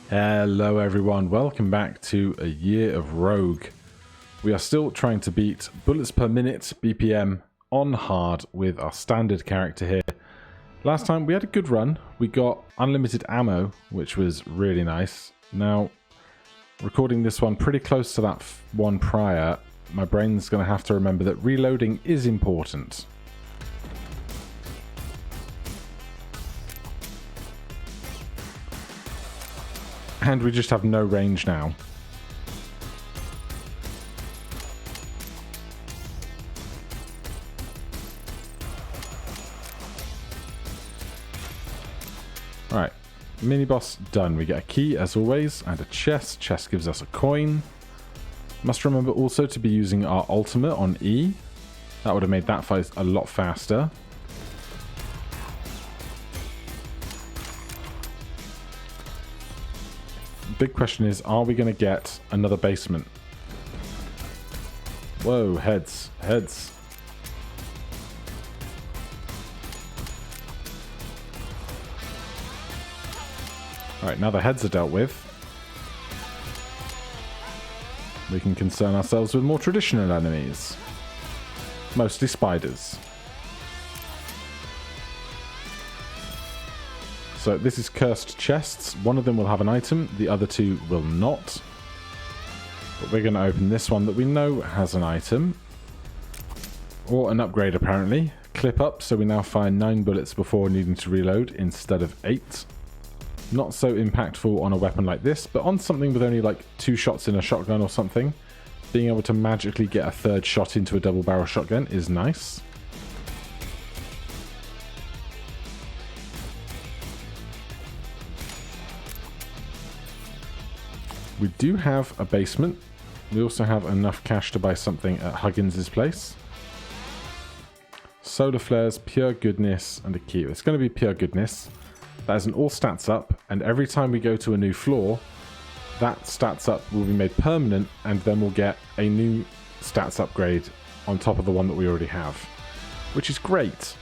Hello everyone, welcome back to a year of Rogue. We are still trying to beat bullets per minute BPM on hard with our standard character here. Last time we had a good run, we got unlimited ammo, which was really nice. Now, recording this one pretty close to that one prior, my brain's going to have to remember that reloading is important. And we just have no range now. Alright, mini boss done. We get a key as always and a chest. Chest gives us a coin. Must remember also to be using our ultimate on E. That would have made that fight a lot faster. Big question is, are we going to get another basement? Whoa, heads, heads. Alright, now the heads are dealt with, we can concern ourselves with more traditional enemies. Mostly spiders. So this is cursed chests. One of them will have an item, the other two will not. But we're going to open this one that we know has an item. Or an upgrade apparently. Clip up, so we now fire 9 bullets before needing to reload instead of 8. Not so impactful on a weapon like this, but on something with only like 2 shots in a shotgun or something, being able to magically get a third shot into a double barrel shotgun is nice. We do have a basement. We also have enough cash to buy something at Huggins' place. Solar flares, pure goodness, and a key. It's going to be pure goodness. That is an all stats up, and every time we go to a new floor, that stats up will be made permanent, and then we'll get a new stats upgrade on top of the one that we already have, which is great.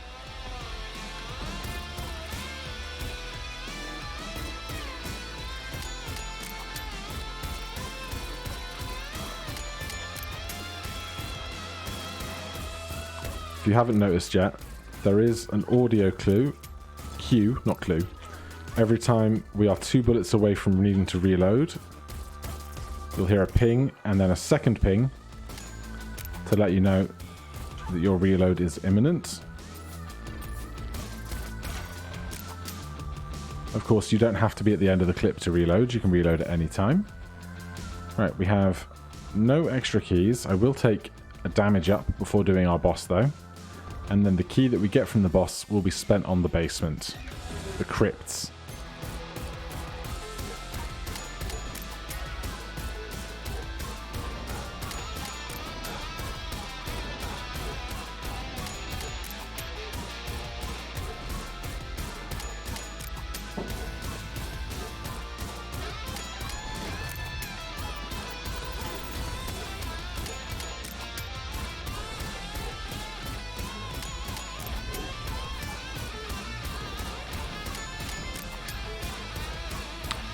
If you haven't noticed yet, there is an audio cue, not clue, every time we are 2 bullets away from needing to reload. You'll hear a ping and then a second ping to let you know that your reload is imminent. Of course, you don't have to be at the end of the clip to reload. You can reload at any time. Right, we have no extra keys. I will take a damage up before doing our boss though. And then the key that we get from the boss will be spent on the basement. The crypts.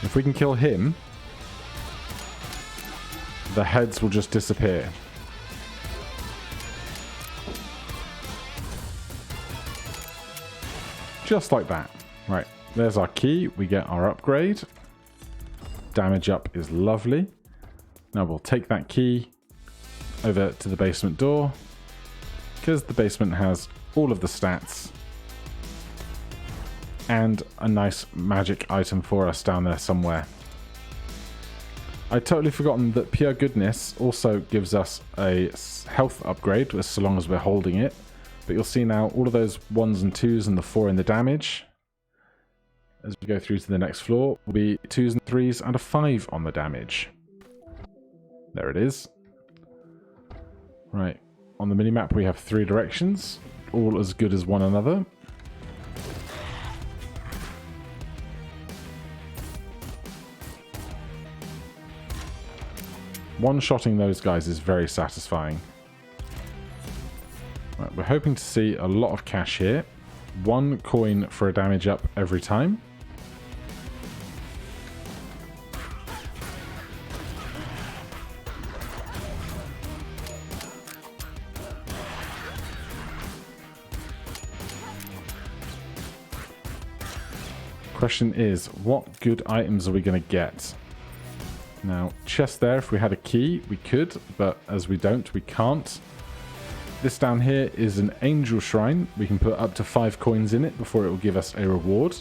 If we can kill him, the heads will just disappear. Just like that. Right, there's our key. We get our upgrade. Damage up is lovely. Now we'll take that key over to the basement door, because the basement has all of the stats and a nice magic item for us down there somewhere. I'd totally forgotten that pure goodness also gives us a health upgrade so long as we're holding it. But you'll see now all of those 1s and 2s and the 4 in the damage as we go through to the next floor will be 2s and 3s and a 5 on the damage. There it is. Right, on the minimap we have 3 directions, all as good as one another. One-shotting those guys is very satisfying. Right, we're hoping to see a lot of cash here. 1 coin for a damage up every time. question is, what good items are we going to get? Now, chest there, if we had a key, we could, but as we don't, we can't. This down here is an angel shrine. We can put up to 5 coins in it before it will give us a reward.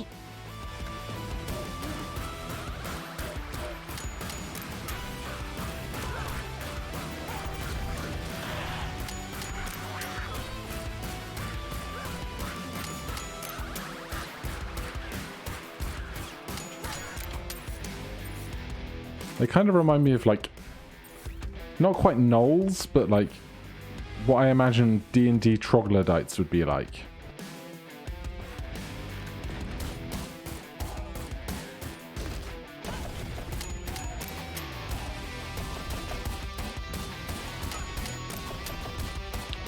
They kind of remind me of, like, not quite gnolls, but like what I imagine D&D troglodytes would be like.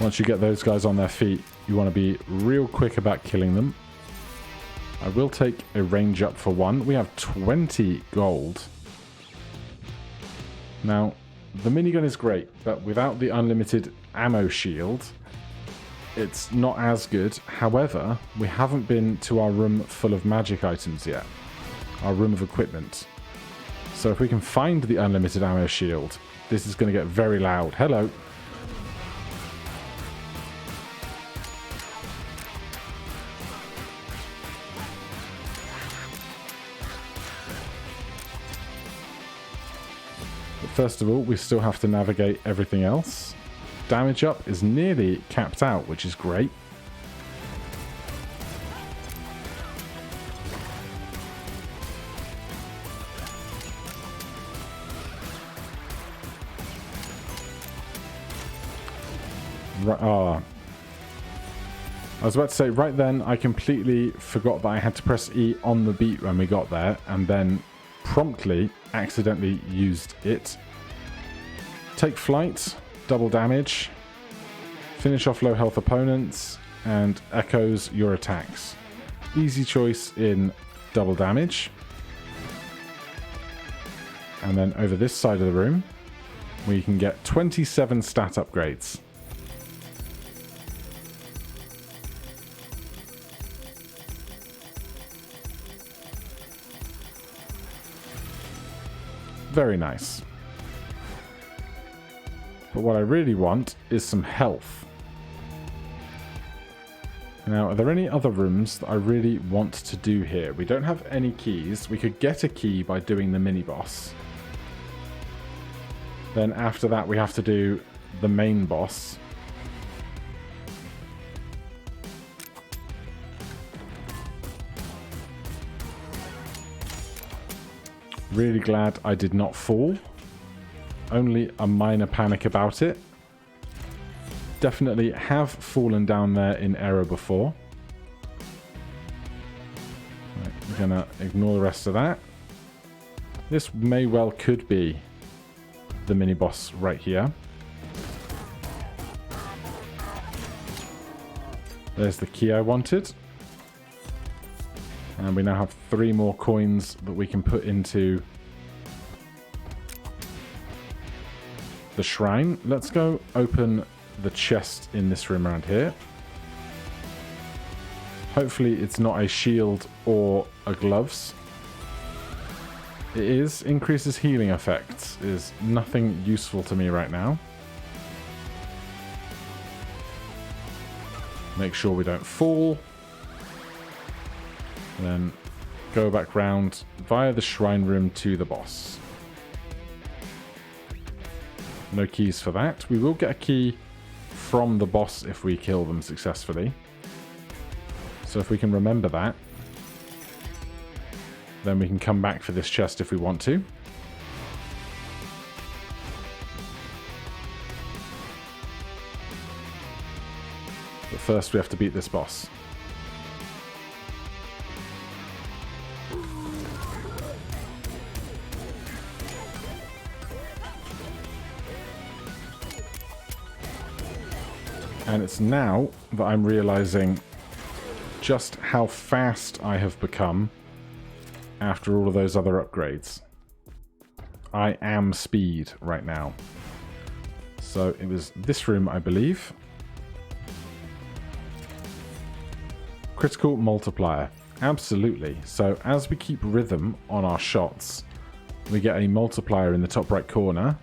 Once you get those guys on their feet, you want to be real quick about killing them. I will take a range up for 1. We have 20 gold. Now, the minigun is great, but without the unlimited ammo shield, it's not as good. However, we haven't been to our room full of magic items yet. Our room of equipment. So if we can find the unlimited ammo shield, this is going to get very loud. Hello. First of all, we still have to navigate everything else. Damage up is nearly capped out, which is great. Right, I was about to say, right then, I completely forgot that I had to press E on the beat when we got there, and then promptly accidentally used it. Take flight, double damage, finish off low health opponents, and echoes your attacks. Easy choice in double damage. And then over this side of the room, we can get 27 stat upgrades. Very nice. But what I really want is some health. Now, are there any other rooms that I really want to do here? We don't have any keys. We could get a key by doing the mini-boss. Then after that, we have to do the main boss. Really glad I did not fall. Only a minor panic about it. Definitely have fallen down there in error before. Right, I'm gonna ignore the rest of that. This may well could be the mini boss right here. There's the key I wanted. And we now have 3 more coins that we can put into the shrine. Let's go open the chest in this room around here. Hopefully it's not a shield or a gloves. It is. Increases healing effects. Is nothing useful to me right now. Make sure we don't fall. And then go back round via the shrine room to the boss. No keys for that. We will get a key from the boss if we kill them successfully. So if we can remember that, then we can come back for this chest if we want to. But first we have to beat this boss. And it's now that I'm realizing just how fast I have become after all of those other upgrades. I am speed right now. So it was this room, I believe. Critical multiplier. Absolutely. So as we keep rhythm on our shots, we get a multiplier in the top right corner.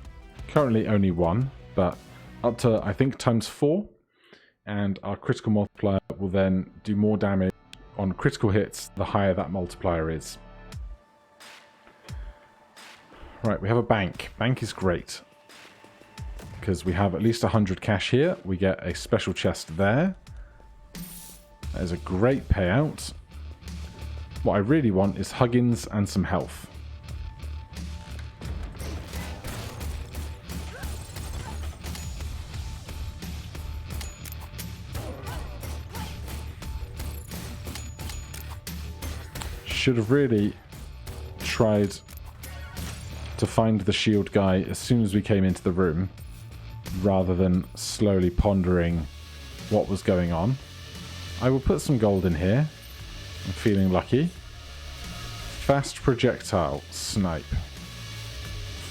Currently only 1, but up to, I think, times 4. And our critical multiplier will then do more damage on critical hits the higher that multiplier is. Right, we have a bank. Bank is great, because we have at least 100 cash here. We get a special chest there. That is a great payout. What I really want is Huggins and some health. Should have really tried to find the shield guy as soon as we came into the room, rather than slowly pondering what was going on. I will put some gold in here. I'm feeling lucky. Fast projectile snipe.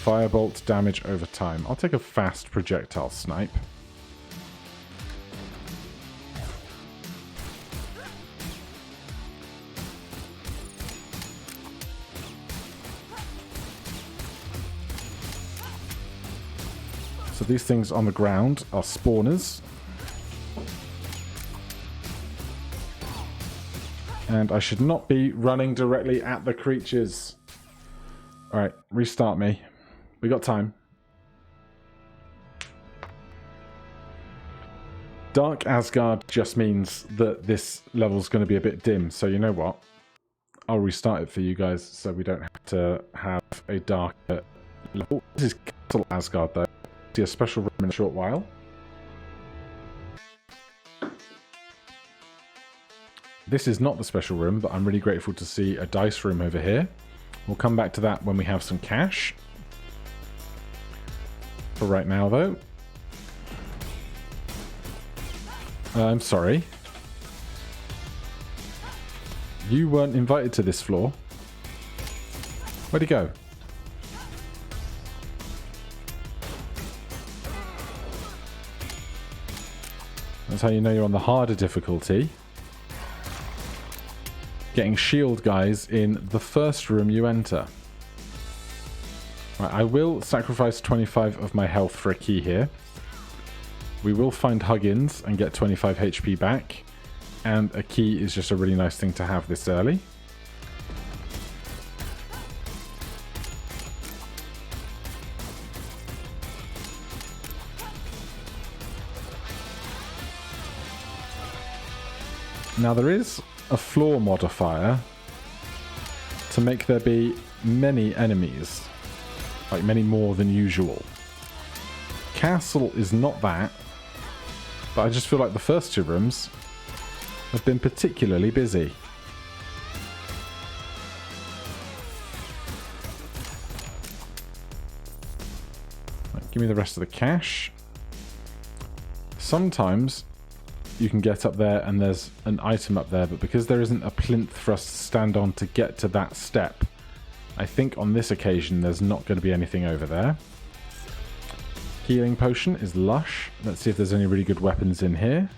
Firebolt damage over time. I'll take a fast projectile snipe. So these things on the ground are spawners. And I should not be running directly at the creatures. Alright, restart me. We got time. Dark Asgard just means that this level's going to be a bit dim. So you know what? I'll restart it for you guys so we don't have to have a darker level. This is Castle Asgard though. See a special room in a short while. This is not the special room, but I'm really grateful to see a dice room over here. We'll come back to that when we have some cash. For right now, though. I'm sorry. You weren't invited to this floor. Where'd he go? That's how you know you're on the harder difficulty. Getting shield guys in the first room you enter. Right, I will sacrifice 25 of my health for a key here. We will find Huggins and get 25 HP back. And a key is just a really nice thing to have this early. Now there is a floor modifier to make there be many enemies, like many more than usual. Castle is not that, but I just feel like the first 2 rooms have been particularly busy. Right, give me the rest of the cash. Sometimes you can get up there and there's an item up there, but because there isn't a plinth for us to stand on to get to that step, I think on this occasion there's not going to be anything over there. Healing potion is lush. Let's see if there's any really good weapons in here.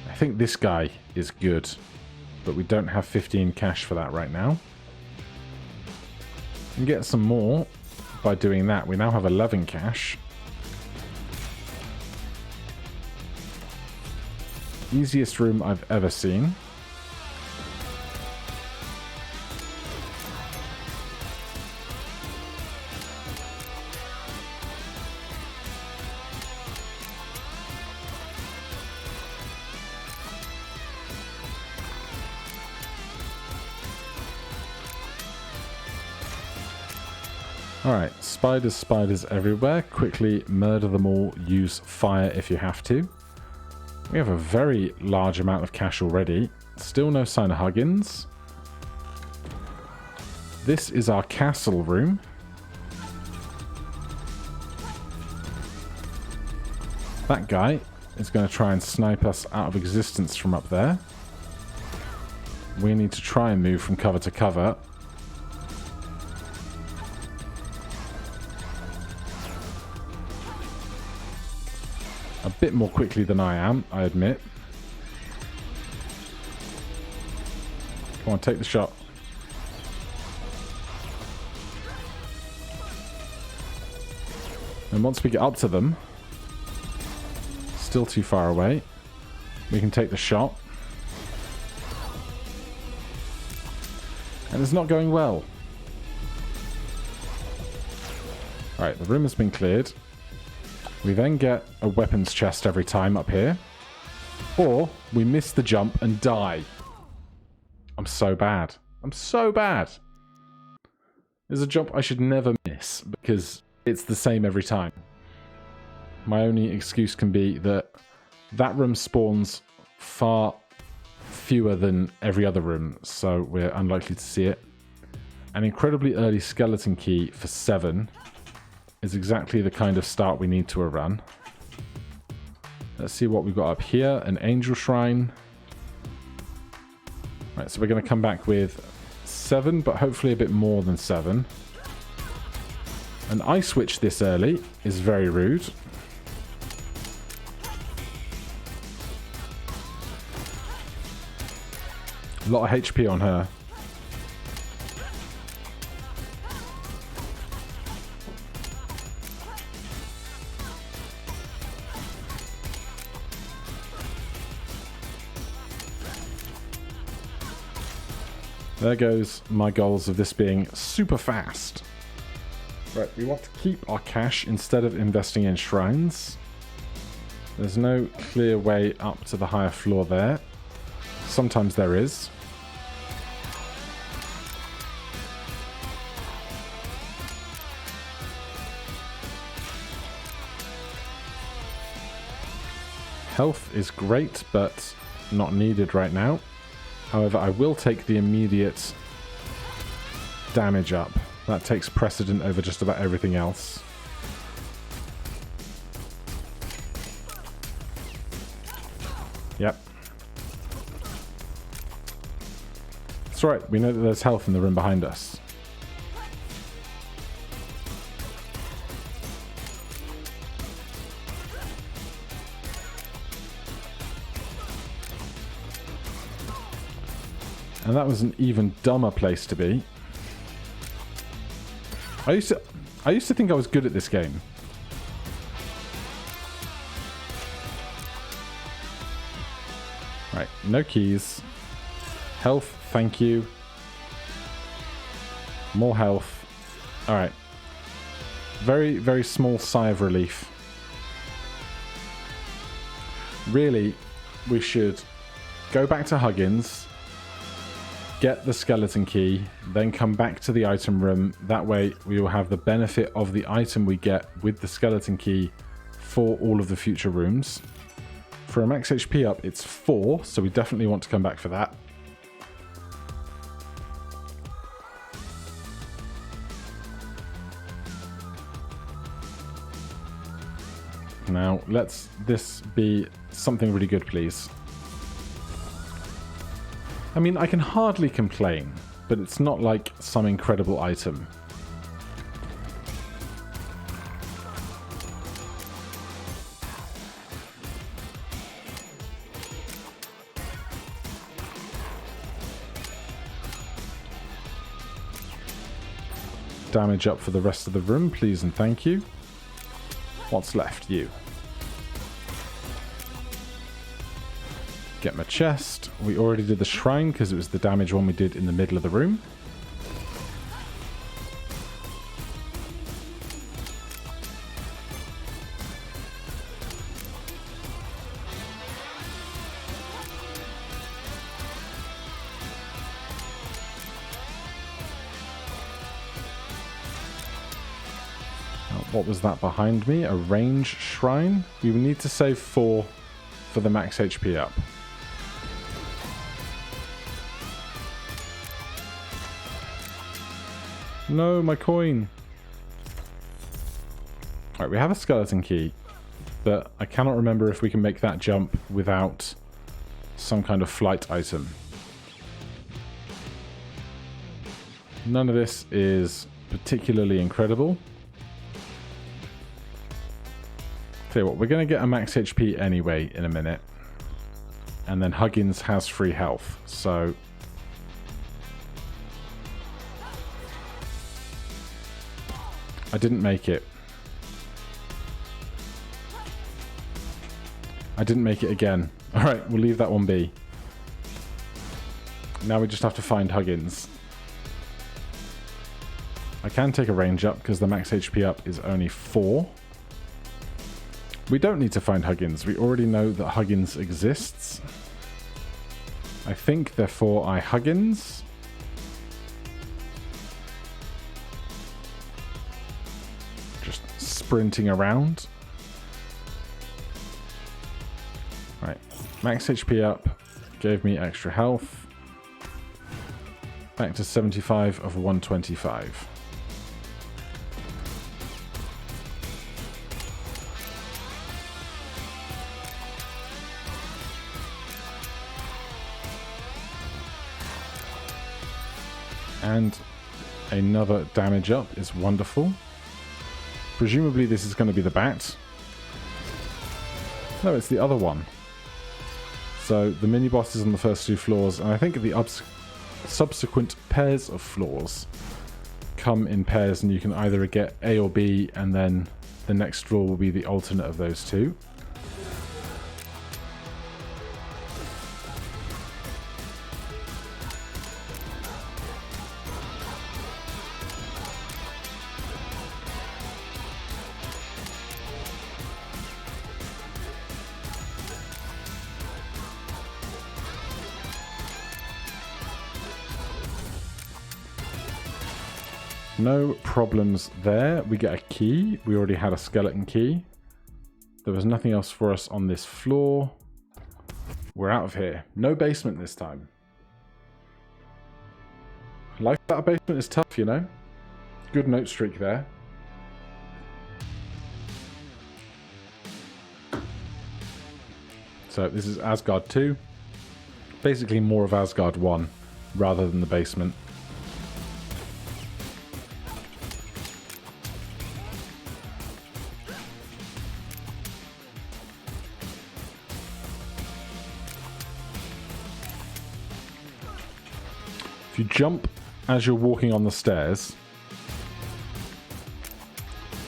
I think this guy is good, but we don't have 15 cash for that right now. We can get some more by doing that. We now have 11 cash. Easiest room I've ever seen. Alright, spiders everywhere. Quickly murder them all. Use fire if you have to. We have a very large amount of cash already. Still no sign of Huggins. This is our castle room. That guy is going to try and snipe us out of existence from up there. We need to try and move from cover to cover. A bit more quickly than I am, I admit. Come on, take the shot. And once we get up to them, still too far away, we can take the shot. And it's not going well. Alright, the room has been cleared. We then get a weapons chest every time up here. Or we miss the jump and die. I'm so bad. I'm so bad. There's a jump I should never miss because it's the same every time. My only excuse can be that that room spawns far fewer than every other room, so we're unlikely to see it. An incredibly early skeleton key for 7 is exactly the kind of start we need to a run. Let's see what we've got up here. An angel shrine. Right, so we're going to come back with 7, but hopefully a bit more than 7. An ice switch this early is very rude. A lot of HP on her. There goes my goals of this being super fast. Right, we want to keep our cash instead of investing in shrines. There's no clear way up to the higher floor there. Sometimes there is. Health is great, but not needed right now. However, I will take the immediate damage up. That takes precedent over just about everything else. Yep. That's right, we know that there's health in the room behind us. And that was an even dumber place to be. I used to think I was good at this game. Right, no keys. Health, thank you. More health. Alright. Very, very small sigh of relief. Really, we should go back to Huggins, get the skeleton key, then come back to the item room. That way we will have the benefit of the item we get with the skeleton key for all of the future rooms. For a max HP up, it's 4, so we definitely want to come back for that. Now, let's this be something really good, please. I mean, I can hardly complain, but it's not like some incredible item. Damage up for the rest of the room, please and thank you. What's left? You. Get my chest. We already did the shrine because it was the damage one we did in the middle of the room. What was that behind me? A range shrine? We would need to save 4 for the max HP up. No, my coin. Alright, we have a skeleton key, but I cannot remember if we can make that jump without some kind of flight item. None of this is particularly incredible. Tell you what, we're going to get a max HP anyway in a minute. And then Huggins has free health, so I didn't make it. I didn't make it again. Alright, we'll leave that one be. Now we just have to find Huggins. I can take a range up because the max HP up is only 4. We don't need to find Huggins. We already know that Huggins exists. I think, therefore, I Huggins. Just sprinting around. Right, max HP up gave me extra health. Back to 75 of 125. And another damage up is wonderful. Presumably this is going to be the bat. No, it's the other one. So the mini-boss is on the first 2 floors, and I think the subsequent pairs of floors come in pairs, and you can either get A or B, and then the next floor will be the alternate of those 2. No problems there. We get a key. We already had a skeleton key. There was nothing else for us on this floor. We're out of here. No basement this time. Life without a basement is tough, you know. Good note streak there. So this is Asgard 2. Basically more of Asgard 1 rather than the basement. If you jump as you're walking on the stairs,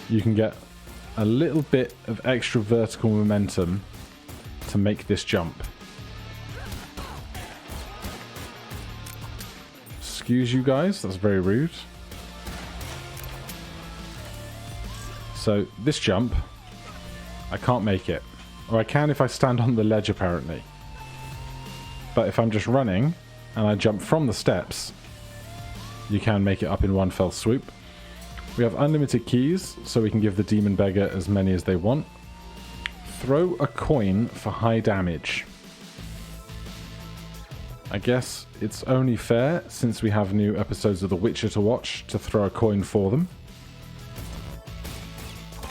you can get a little bit of extra vertical momentum to make this jump. Excuse you guys, that's very rude. So this jump, I can't make it. Or I can if I stand on the ledge apparently. But if I'm just running and I jump from the steps, you can make it up in one fell swoop. We have unlimited keys, so we can give the demon beggar as many as they want. Throw a coin for high damage. I guess it's only fair, since we have new episodes of The Witcher to watch, to throw a coin for them.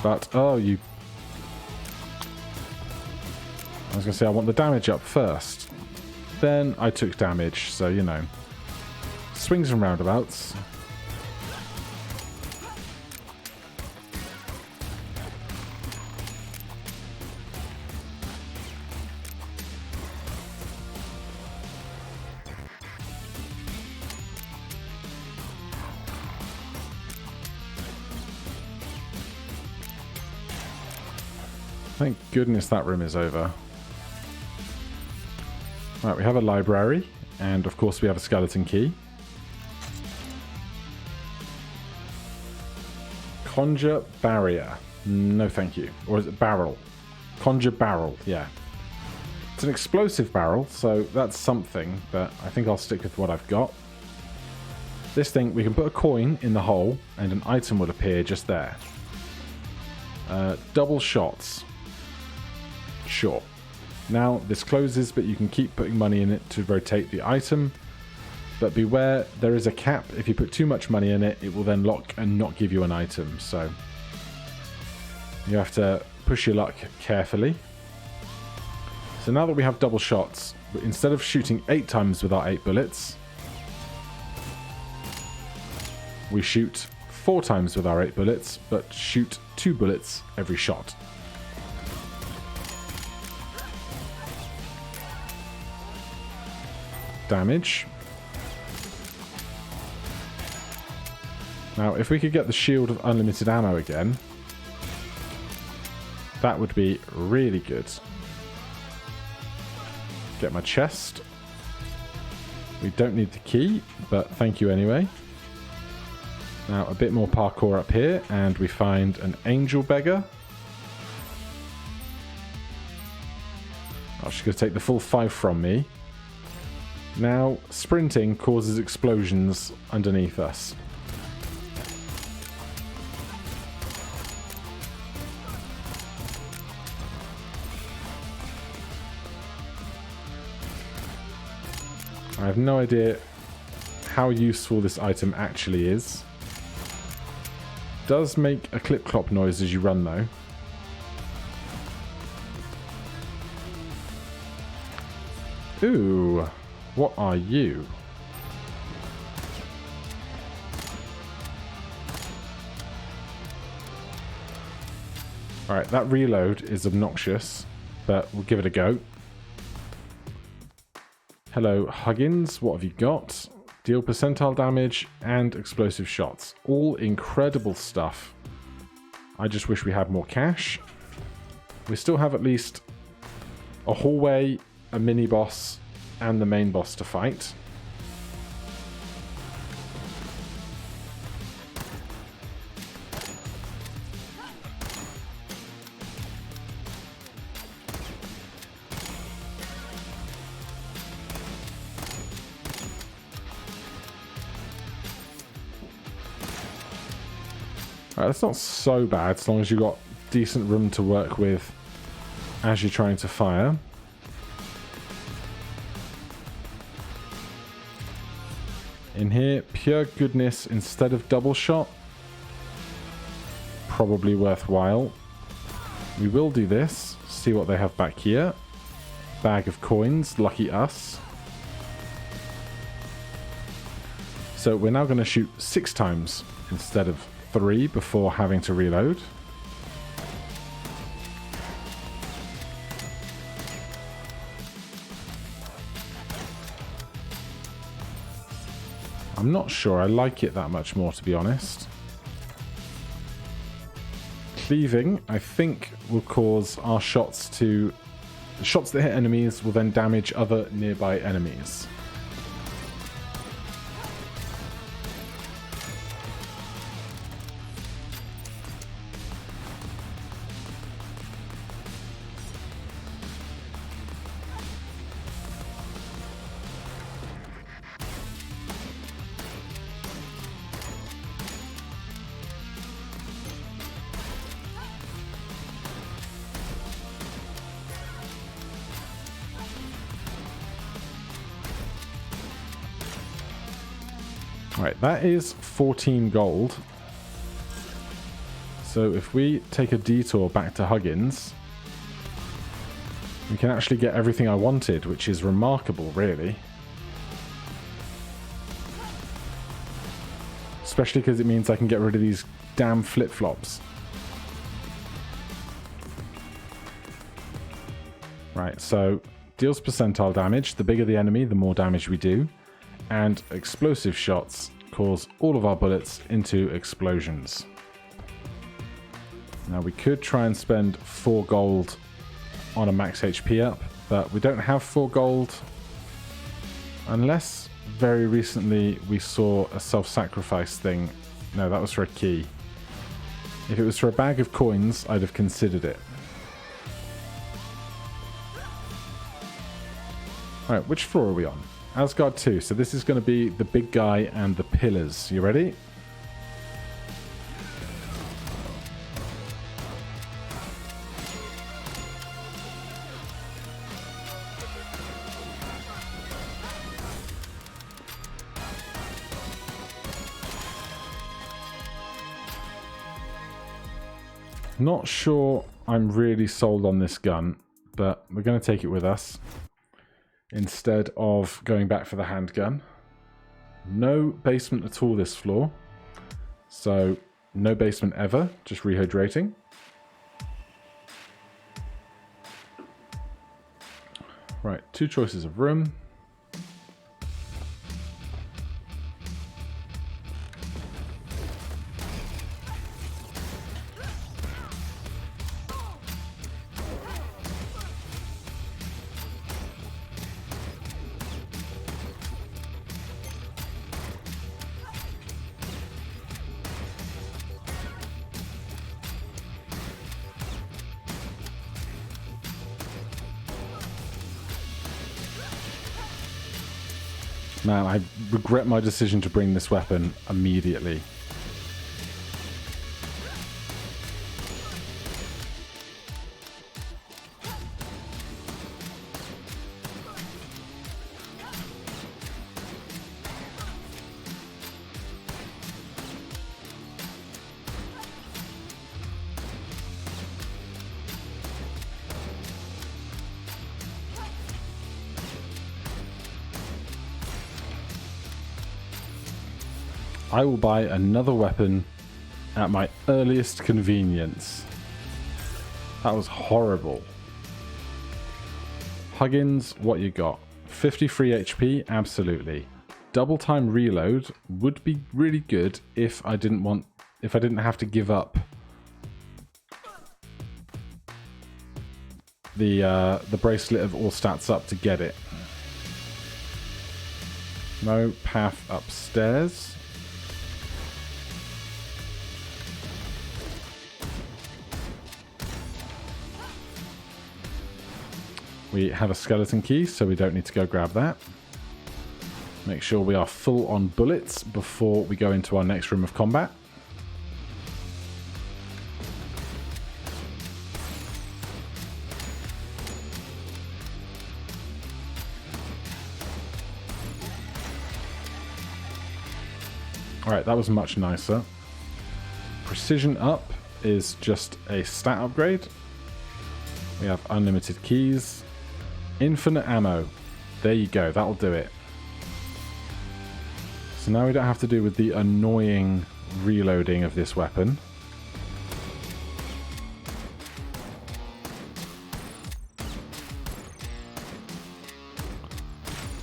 But, oh, you... I was going to say I want the damage up first. Then I took damage, so, you know. Swings and roundabouts. Thank goodness that room is over. Right, we have a library, and of course we have a skeleton key. Conjure barrier. No thank you. Or is it barrel? Conjure barrel, yeah. It's an explosive barrel, so that's something, but I think I'll stick with what I've got. This thing, we can put a coin in the hole, and an item will appear just there. Double shots. Sure. Now, this closes, but you can keep putting money in it to rotate the item. But beware, there is a cap. If you put too much money in it, it will then lock and not give you an item. So, you have to push your luck carefully. So now that we have double shots, instead of shooting 8 times with our 8 bullets, we shoot 4 times with our 8 bullets, but shoot 2 bullets every shot. Damage. Now, if we could get the shield of unlimited ammo again, that would be really good. Get my chest. We don't need the key, but thank you anyway. Now, a bit more parkour up here, and we find an angel beggar. Oh, she's going to take the full 5 from me. Now, sprinting causes explosions underneath us. I have no idea how useful this item actually is. Does make a clip-clop noise as you run though. Ooh, what are you? Alright, that reload is obnoxious, but we'll give it a go. Hello, Huggins, what have you got? Deal percentile damage and explosive shots. All incredible stuff. I just wish we had more cash. We still have at least a hallway, a mini-boss, and the main boss to fight. Alright, that's not so bad as long as you've got decent room to work with as you're trying to fire. In here, pure goodness instead of double shot. Probably worthwhile. We will do this. See what they have back here. Bag of coins, lucky us. So we're now going to shoot 6 times instead of 3 before having to reload. I'm not sure I like it that much more, to be honest. Cleaving, I think, will cause our shots to... The shots that hit enemies will then damage other nearby enemies. Right, that is 14 gold. So if we take a detour back to Huggins, we can actually get everything I wanted, which is remarkable, really. Especially because it means I can get rid of these damn flip-flops. Right, so deals percentile damage. The bigger the enemy, the more damage we do. And explosive shots cause all of our bullets into explosions. Now we could try and spend 4 gold on a max HP up, but we don't have 4 gold unless very recently we saw a self-sacrifice thing. No, that was for a key. If it was for a bag of coins, I'd have considered it. Alright, which floor are we on? Asgard 2, so this is going to be the big guy and the pillars. You ready? Not sure I'm really sold on this gun, but we're going to take it with us instead of going back for the handgun. No basement at all this floor, so no basement ever, just rehydrating. Right, 2 choices of room. Man, I regret my decision to bring this weapon immediately. I will buy another weapon at my earliest convenience. That was horrible. Huggins, what you got? 53 HP? Absolutely. Double time reload would be really good if I didn't have to give up the bracelet of all stats up to get it. No path upstairs. We have a skeleton key, so we don't need to go grab that. Make sure we are full on bullets before we go into our next room of combat. Alright, that was much nicer. Precision up is just a stat upgrade. We have unlimited keys. Infinite ammo. There you go, that'll do it. So now we don't have to do with the annoying reloading of this weapon.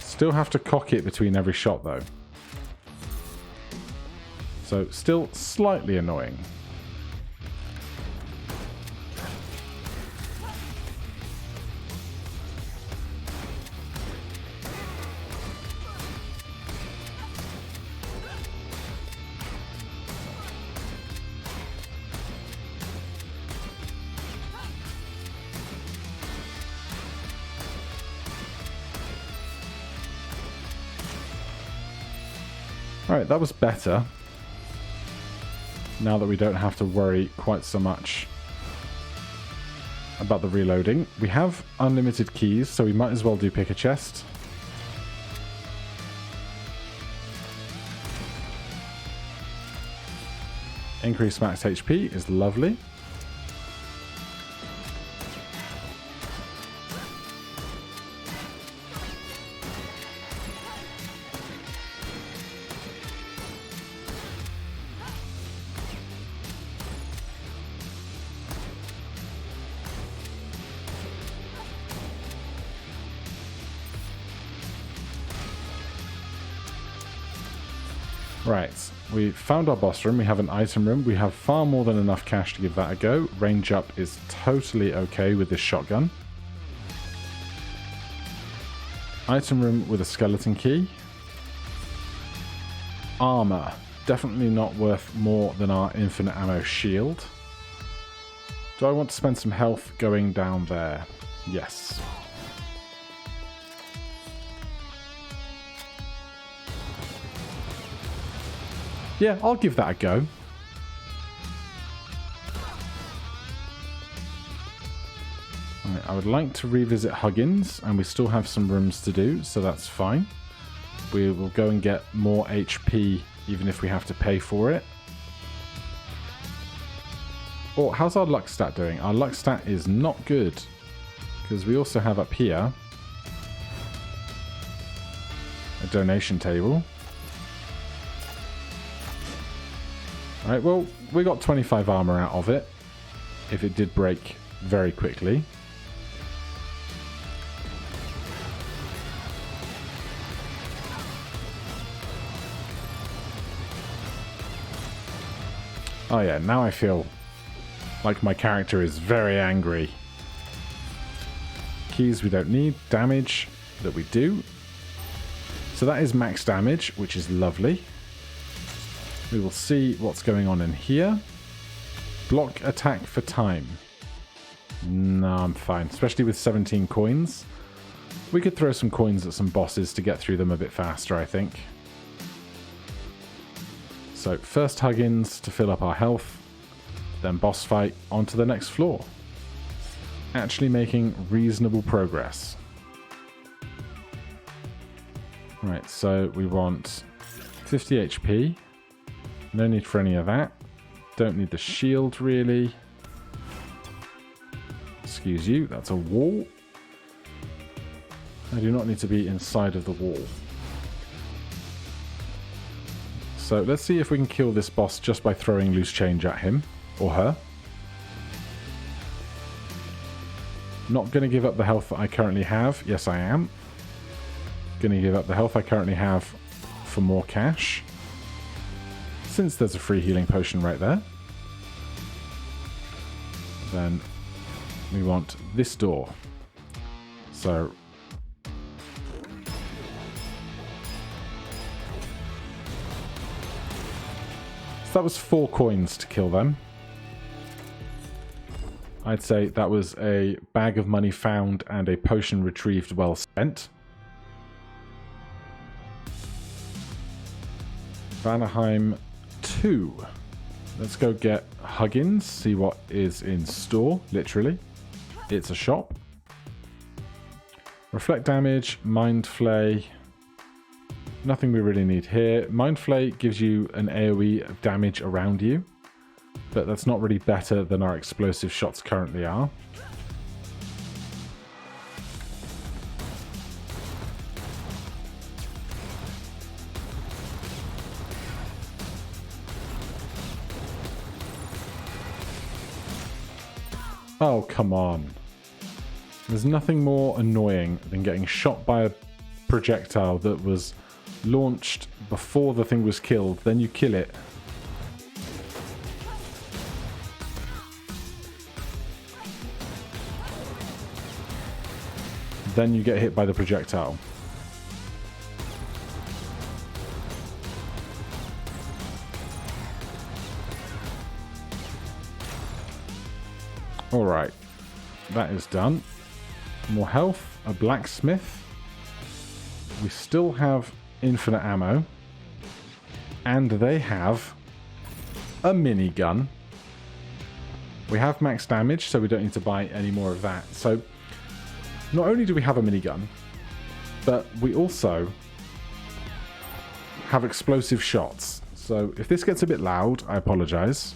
Still have to cock it between every shot though. So still slightly annoying. Alright, that was better. Now that we don't have to worry quite so much about the reloading. We have unlimited keys, so we might as well do pick a chest. Increased max HP is lovely. Right, we found our boss room, we have an item room, we have far more than enough cash to give that a go. Range up is totally okay with this shotgun. Item room with a skeleton key. Armor, definitely not worth more than our infinite ammo shield. Do I want to spend some health going down there? Yes. Yeah, I'll give that a go. Right, I would like to revisit Huggins, and we still have some rooms to do, so that's fine. We will go and get more HP, even if we have to pay for it. Oh, how's our luck stat doing? Our luck stat is not good, because we also have up here a donation table. Alright, well, we got 25 armor out of it, if it did break very quickly. Oh yeah, now I feel like my character is very angry. Keys we don't need, damage that we do. So that is max damage, which is lovely. We will see what's going on in here. Block attack for time. No, I'm fine. Especially with 17 coins. We could throw some coins at some bosses to get through them a bit faster, I think. So first Huggins to fill up our health, then boss fight, onto the next floor. Actually making reasonable progress. Right, so we want 50 HP. No need for any of that. Don't need the shield, really. Excuse you, that's a wall. I do not need to be inside of the wall. So let's see if we can kill this boss just by throwing loose change at him, or her. Not going to give up the health that I currently have. Yes, I am. Going to give up the health I currently have for more cash, since there's a free healing potion right there. Then we want this door. So that was 4 coins to kill them. I'd say that was a bag of money found and a potion retrieved well spent. Vanaheim 2. Let's go get Huggins, see what is in store, literally. It's a shop. Reflect damage, Mind Flay. Nothing we really need here. Mind Flay gives you an AoE of damage around you, but that's not really better than our explosive shots currently are. Oh, come on. There's nothing more annoying than getting shot by a projectile that was launched before the thing was killed, then you kill it. Then you get hit by the projectile. Alright, that is done. More health, a blacksmith. We still have infinite ammo. And they have a minigun. We have max damage, so we don't need to buy any more of that. So, not only do we have a minigun, but we also have explosive shots. So, if this gets a bit loud, I apologize.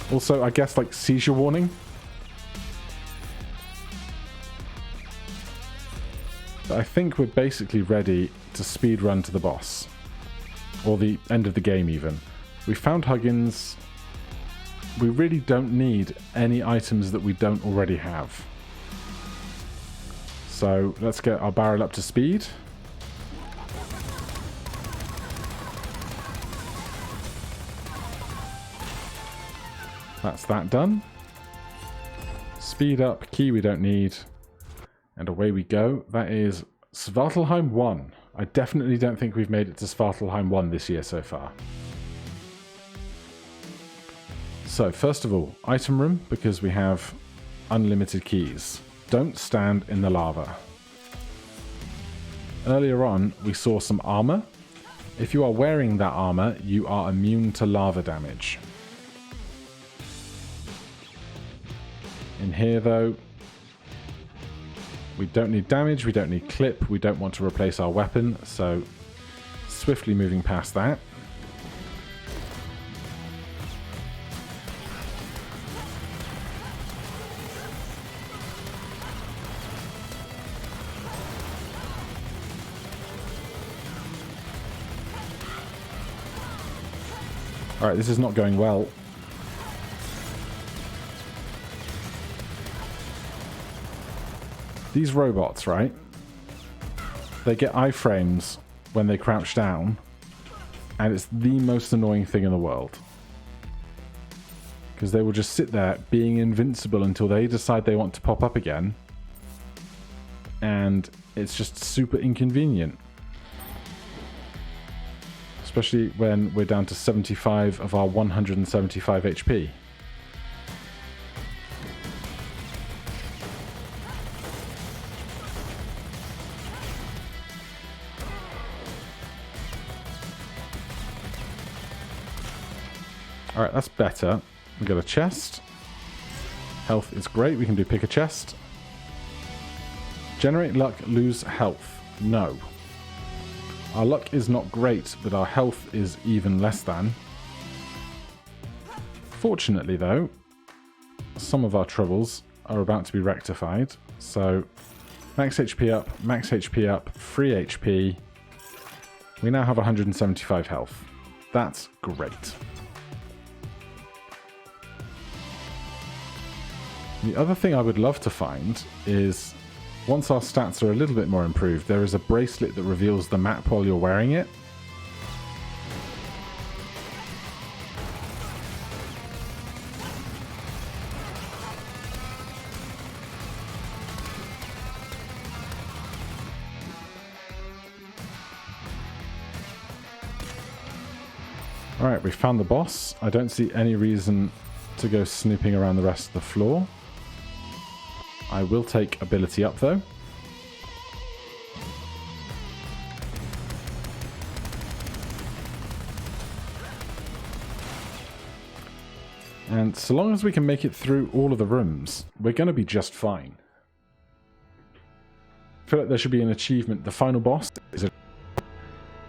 Also, I guess, like, seizure warning. But I think we're basically ready to speed run to the boss. Or the end of the game, even. We found Huggins. We really don't need any items that we don't already have. So, let's get our barrel up to speed. That's that done. Speed up, key we don't need. And away we go. That is Svartalheim 1. I definitely don't think we've made it to Svartalheim 1 this year so far. So, first of all, item room, because we have unlimited keys. Don't stand in the lava. Earlier on, we saw some armor. If you are wearing that armor, you are immune to lava damage. In here, though, we don't need damage, we don't need clip, we don't want to replace our weapon, so swiftly moving past that. Alright, this is not going well. These robots, right? They get iframes when they crouch down, and it's the most annoying thing in the world. Because they will just sit there being invincible until they decide they want to pop up again, and it's just super inconvenient. Especially when we're down to 75 of our 175 HP. Alright, that's better. We got a chest. Health is great. We can do pick a chest. Generate luck, lose health. No. Our luck is not great, but our health is even less than. Fortunately, though, some of our troubles are about to be rectified. So, max HP up, free HP. We now have 175 health. That's great. The other thing I would love to find is, once our stats are a little bit more improved, there is a bracelet that reveals the map while you're wearing it. Alright, we found the boss. I don't see any reason to go snooping around the rest of the floor. I will take ability up though. And so long as we can make it through all of the rooms, we're going to be just fine. I feel like there should be an achievement. The final boss is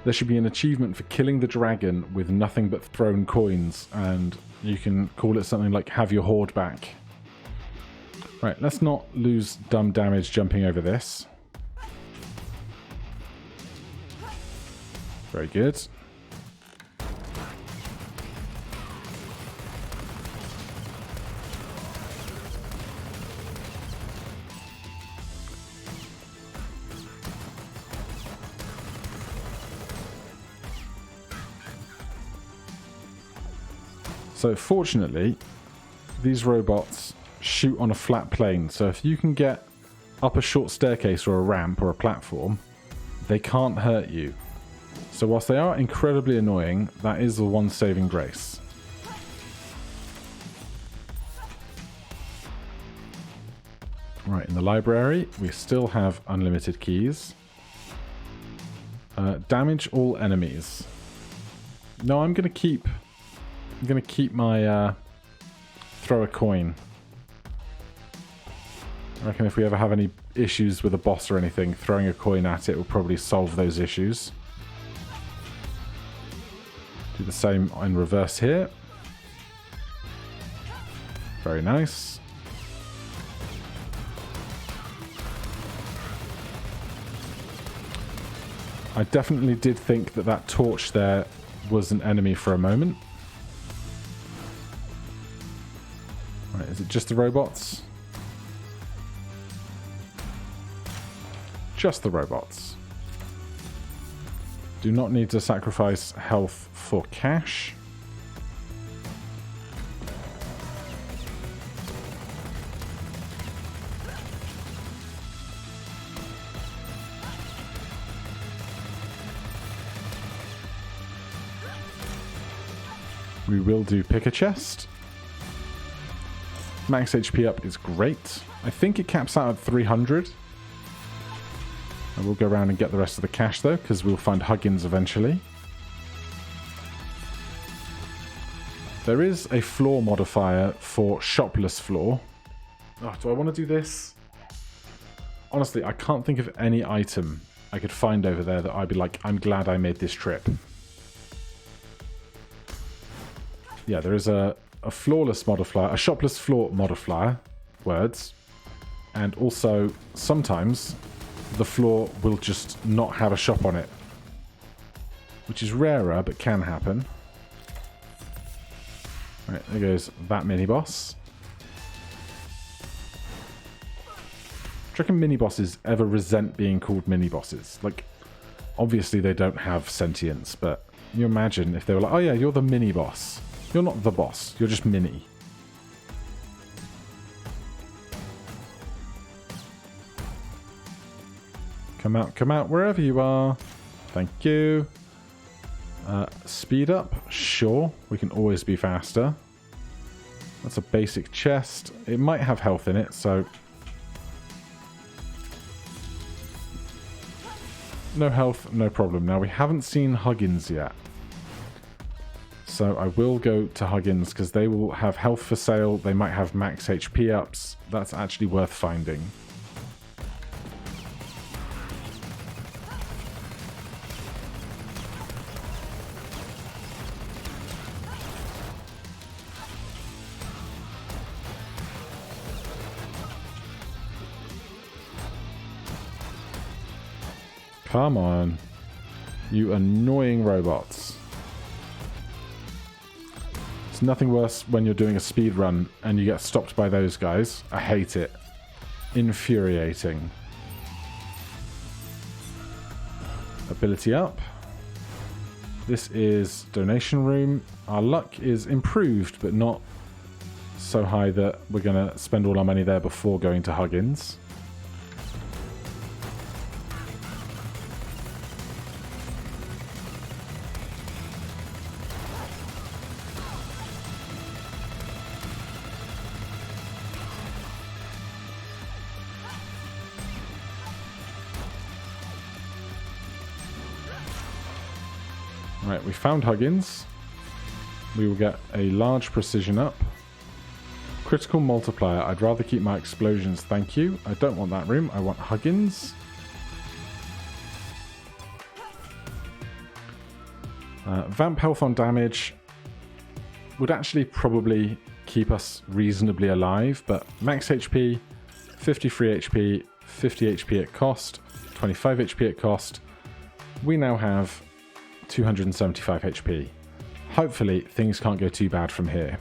there should be an achievement for killing the dragon with nothing but thrown coins, and you can call it something like have your hoard back. Right, let's not lose dumb damage jumping over this. Very good. So fortunately, these robots shoot on a flat plane, so if you can get up a short staircase or a ramp or a platform, they can't hurt you. So whilst they are incredibly annoying, that is the one saving grace. Right, in the library, we still have unlimited keys. Damage all enemies. No, I'm gonna keep my throw a coin. I reckon if we ever have any issues with a boss or anything, throwing a coin at it will probably solve those issues. Do the same in reverse here. Very nice. I definitely did think that that torch there was an enemy for a moment. Right, is it just the robots? Just the robots. Do not need to sacrifice health for cash. We will do pick a chest. Max HP up is great. I think it caps out at 300. And we'll go around and get the rest of the cash though, because we'll find Huggins eventually. There is a floor modifier for shopless floor. Oh, do I want to do this? Honestly, I can't think of any item I could find over there that I'd be like, I'm glad I made this trip. Yeah, there is a flawless modifier, a shopless floor modifier, words, and also sometimes the floor will just not have a shop on it, which is rarer but can happen. Right, there goes that mini boss. Do you reckon mini bosses ever resent being called mini bosses? Like, obviously they don't have sentience, but can you imagine if they were like, oh yeah, you're the mini boss. You're not the boss, you're just mini. Come out, wherever you are. Thank you. Speed up, sure, we can always be faster. That's a basic chest. It might have health in it, so... No health, no problem. Now, we haven't seen Huggins yet. So I will go to Huggins, because they will have health for sale. They might have max HP ups. That's actually worth finding. Come on, you annoying robots. It's nothing worse when you're doing a speed run and you get stopped by those guys. I hate it. Infuriating. Ability up. This is donation room. Our luck is improved, but not so high that we're going to spend all our money there before going to Huggins. Right, we found Huggins. We will get a large precision up. Critical multiplier. I'd rather keep my explosions, thank you. I don't want that room. I want Huggins. Vamp health on damage would actually probably keep us reasonably alive, but max HP, 53 HP, 50 HP at cost, 25 HP at cost. We now have 275 HP. Hopefully things can't go too bad from here.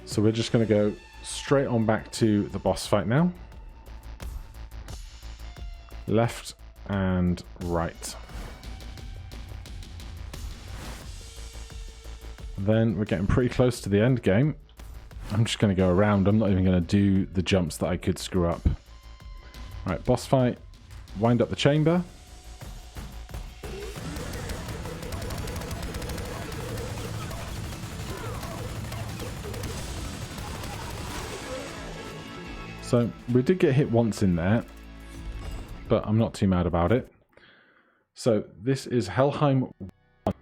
So we're just going to go straight on back to the boss fight now. Left and right. Then we're getting pretty close to the end game. I'm just going to go around. I'm not even going to do the jumps that I could screw up. Alright, boss fight. Wind up the chamber. So, we did get hit once in there, but I'm not too mad about it. So, this is Helheim 1.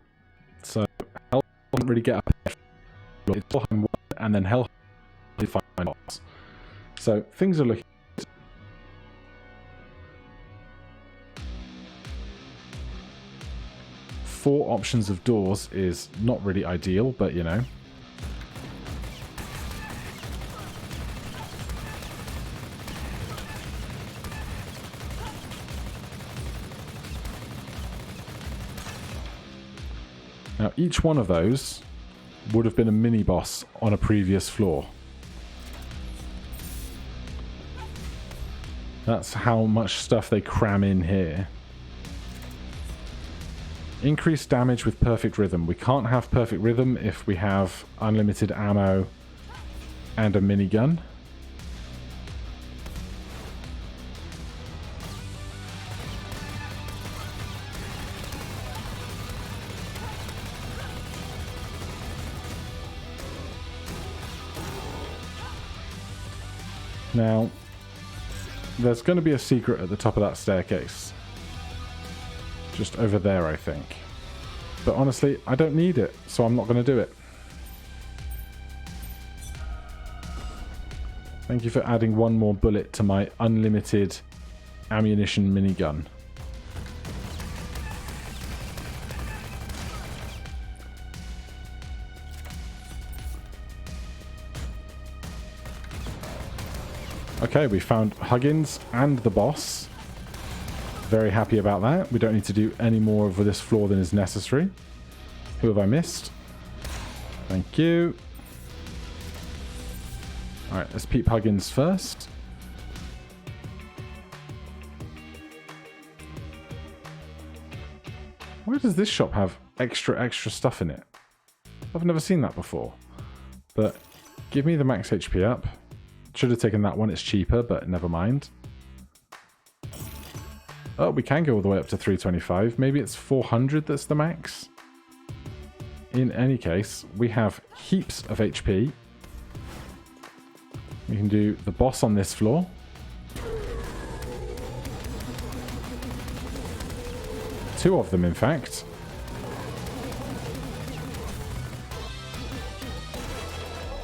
So, Helheim doesn't really get up. It's Helheim 1, and then Helheim is the final boss. So, things are looking good. 4 options of doors is not really ideal, but you know. Now, each one of those would have been a mini-boss on a previous floor. That's how much stuff they cram in here. Increased damage with perfect rhythm. We can't have perfect rhythm if we have unlimited ammo and a minigun. Now, there's going to be a secret at the top of that staircase. Just over there, I think. But honestly, I don't need it, so I'm not going to do it. Thank you for adding one more bullet to my unlimited ammunition minigun. Okay, we found Huggins and the boss. Very happy about that. We don't need to do any more of this floor than is necessary. Who have I missed? Thank you. Alright, let's peep Huggins first. Why does this shop have extra stuff in it? I've never seen that before. But give me the max HP up. Should have taken that one, it's cheaper, but never mind. Oh, we can go all the way up to 325. Maybe it's 400 that's the max. In any case, we have heaps of HP. We can do the boss on this floor. Two of them, in fact.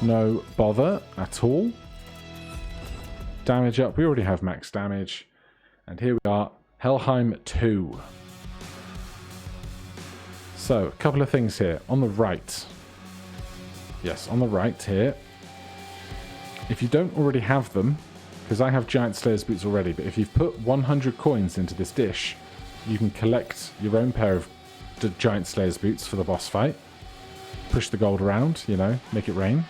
No bother at all. Damage up. We already have max damage. And here we are. Helheim 2. So, a couple of things here. On the right. Yes, on the right here. If you don't already have them, because I have Giant Slayer's boots already, but if you've put 100 coins into this dish, you can collect your own pair of Giant Slayer's boots for the boss fight. Push the gold around, you know, make it rain.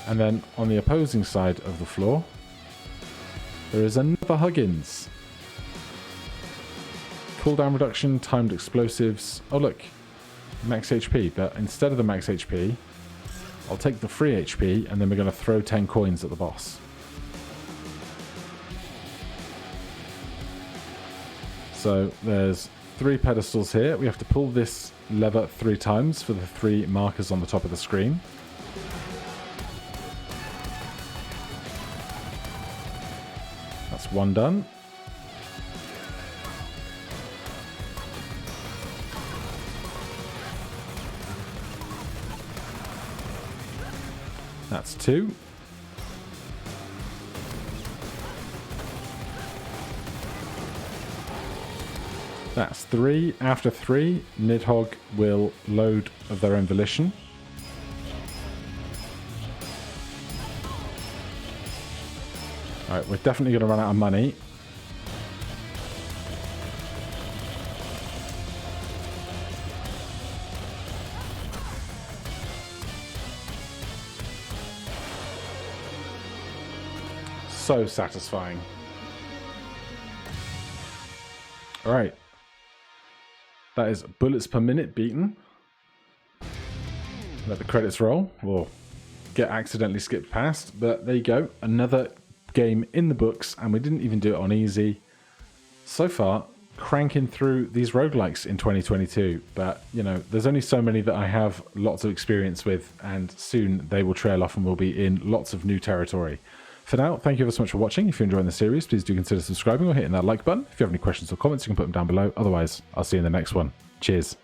And then on the opposing side of the floor, there is another Huggins. Cooldown reduction, timed explosives. Oh look, max HP, but instead of the max HP, I'll take the free HP and then we're going to throw 10 coins at the boss. So there's 3 pedestals here. We have to pull this lever 3 times for the 3 markers on the top of the screen. That's one done. That's 2. That's 3. After 3, Nidhogg will load of their own volition. Alright, we're definitely going to run out of money. So satisfying. Alright. That is bullets per minute beaten. Let the credits roll. We'll get accidentally skipped past, but there you go. Another game in the books, and we didn't even do it on easy. So far, cranking through these roguelikes in 2022, but you know, there's only so many that I have lots of experience with, and soon they will trail off and we'll be in lots of new territory. For now, thank you ever so much for watching. If you're enjoying the series, please do consider subscribing or hitting that like button. If you have any questions or comments, you can put them down below. Otherwise, I'll see you in the next one. Cheers.